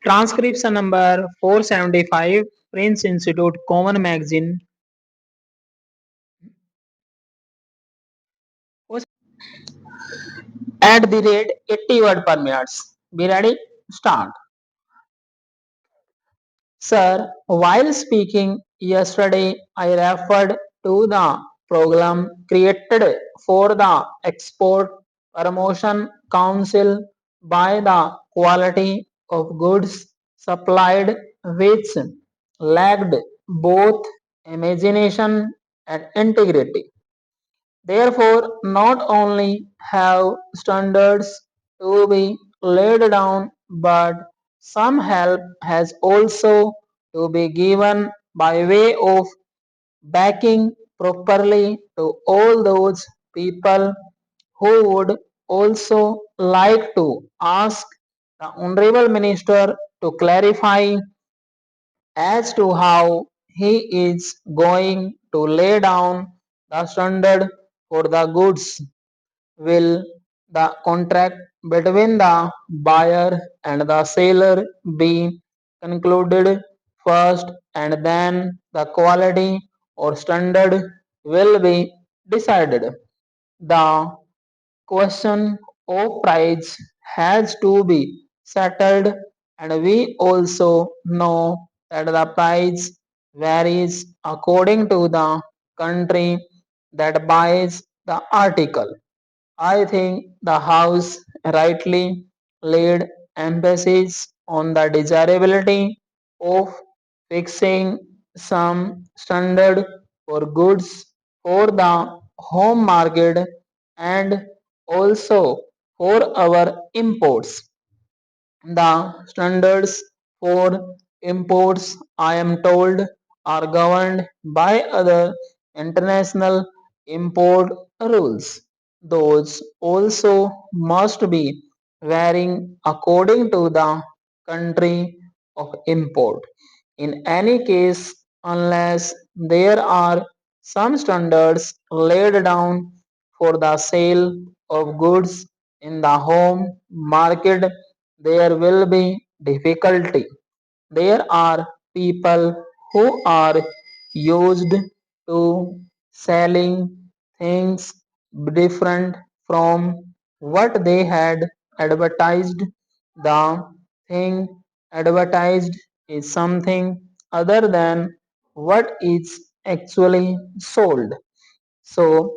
Transcription number 475, Prince Institute Common Magazine. At the rate 80 word per minute. Be ready? Start. Sir, while speaking yesterday, I referred to the program created for the Export Promotion Council by the quality of goods supplied, which lacked both imagination and integrity. Therefore, not only have standards to be laid down, but some help has also to be given by way of backing properly to all those people who would also like to ask the Honorable Minister to clarify as to how he is going to lay down the standard for the goods. Will the contract between the buyer and the seller be concluded first and then the quality or standard will be decided? The question of price has to be settled, and we also know that the price varies according to the country that buys the article. I think the House rightly laid emphasis on the desirability of fixing some standard for goods for the home market and also for our imports. The standards for imports, I am told, are governed by other international import rules. Those also must be varying according to the country of import. In any case, unless there are some standards laid down for the sale of goods in the home market, there will be difficulty. There are people who are used to selling things different from what they had advertised. The thing advertised is something other than what is actually sold. So,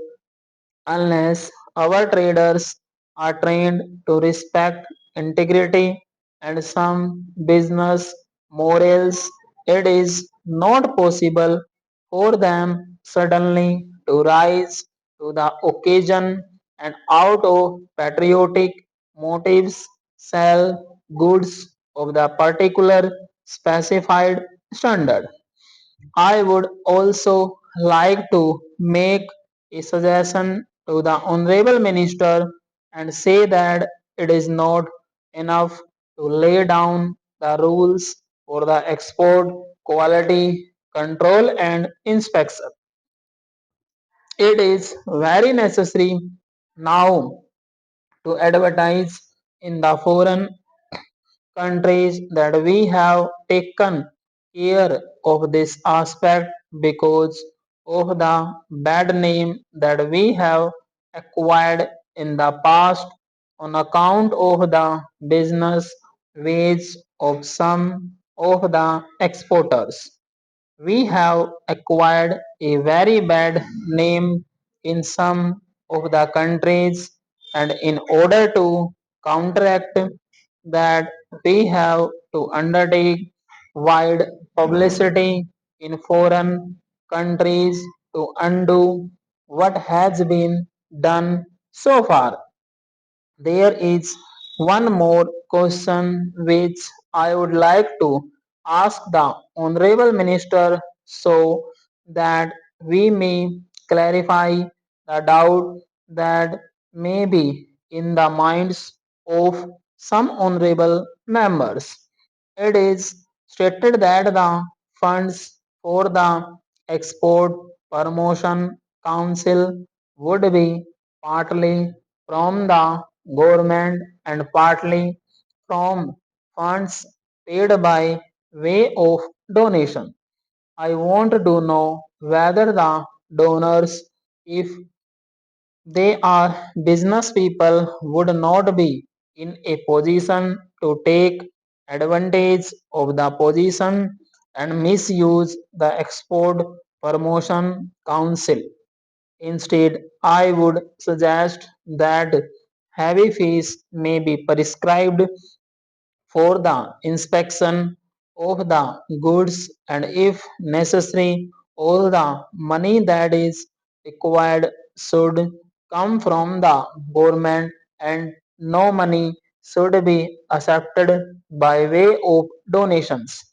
unless our traders are trained to respect integrity and some business morals, it is not possible for them suddenly to rise to the occasion and out of patriotic motives sell goods of the particular specified standard. I would also like to make a suggestion to the Honorable Minister and say that it is not enough to lay down the rules for the export, quality, control and inspection. It is very necessary now to advertise in the foreign countries that we have taken care of this aspect because of the bad name that we have acquired in the past on account of the business ways of some of the exporters. We have acquired a very bad name in some of the countries, and in order to counteract that, we have to undertake wide publicity in foreign countries to undo what has been done so far. There is one more question which I would like to ask the Honorable Minister so that we may clarify the doubt that may be in the minds of some honorable members. It is stated that the funds for the Export Promotion Council would be partly from the government and partly from funds paid by way of donation. I want to know whether the donors, if they are business people, would not be in a position to take advantage of the position and misuse the Export Promotion Council. Instead, I would suggest that heavy fees may be prescribed for the inspection of the goods, and if necessary, all the money that is required should come from the government and no money should be accepted by way of donations.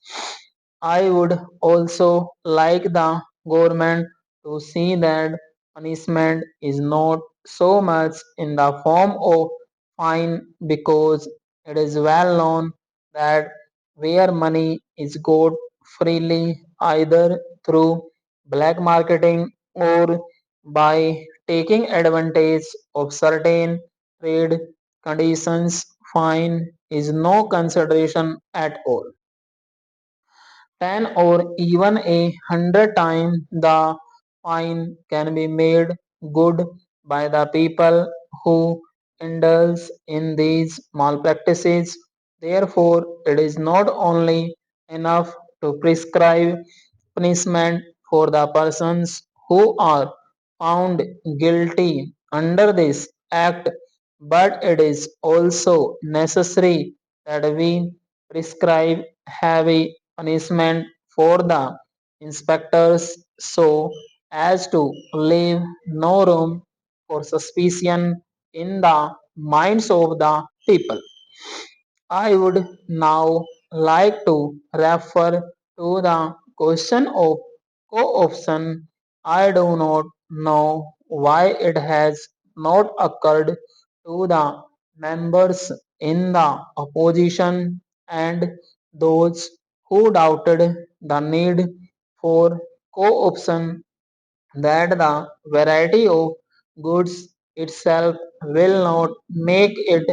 I would also like the government to see that punishment is not so much in the form of fine, because it is well known that where money is got freely either through black marketing or by taking advantage of certain trade conditions, fine is no consideration at all. 10 or even 100 times the fine can be made good by the people who indulge in these malpractices. Therefore, it is not only enough to prescribe punishment for the persons who are found guilty under this act, but it is also necessary that we prescribe heavy punishment for the inspectors so as to leave no room for suspicion in the minds of the people. I would now like to refer to the question of co-option. I do not know why it has not occurred to the members in the opposition and those who doubted the need for co-option, that the variety of goods itself will not make it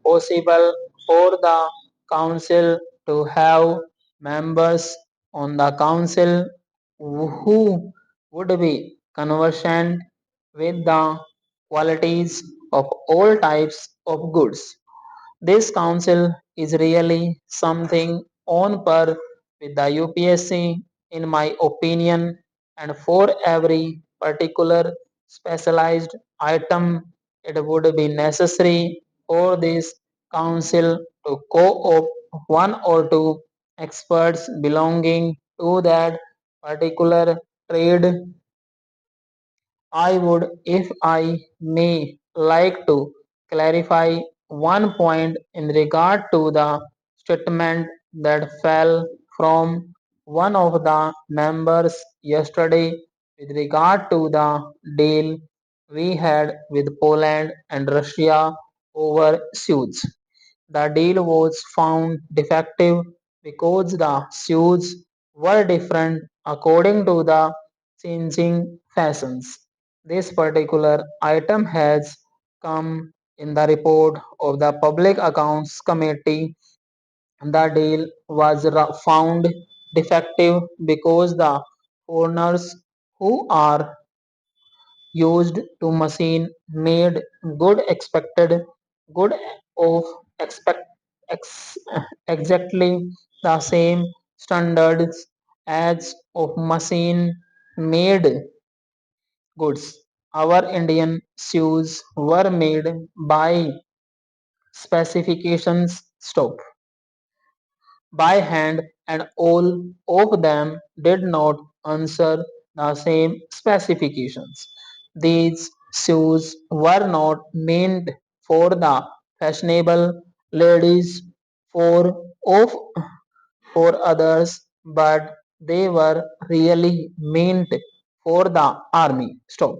possible for the council to have members on the council who would be conversant with the qualities of all types of goods. This council is really something on par with the UPSC in my opinion, and for every particular specialized item it would be necessary for this council to co-opt one or two experts belonging to that particular trade. I would, if I may, like to clarify one point in regard to the statement that fell from one of the members yesterday with regard to the deal we had with Poland and Russia over Suez. The deal was found defective because the shoes were different according to the changing fashions. This particular item has come in the report of the Public Accounts Committee. The deal was found defective because the foreigners who are used to machine made good expected good of expect ex, exactly the same standards as of machine made goods. Our Indian shoes were made by specifications stop by hand, and all of them did not answer the same specifications. These shoes were not meant for the fashionable ladies for of for others, but they were really meant for the army. Stop.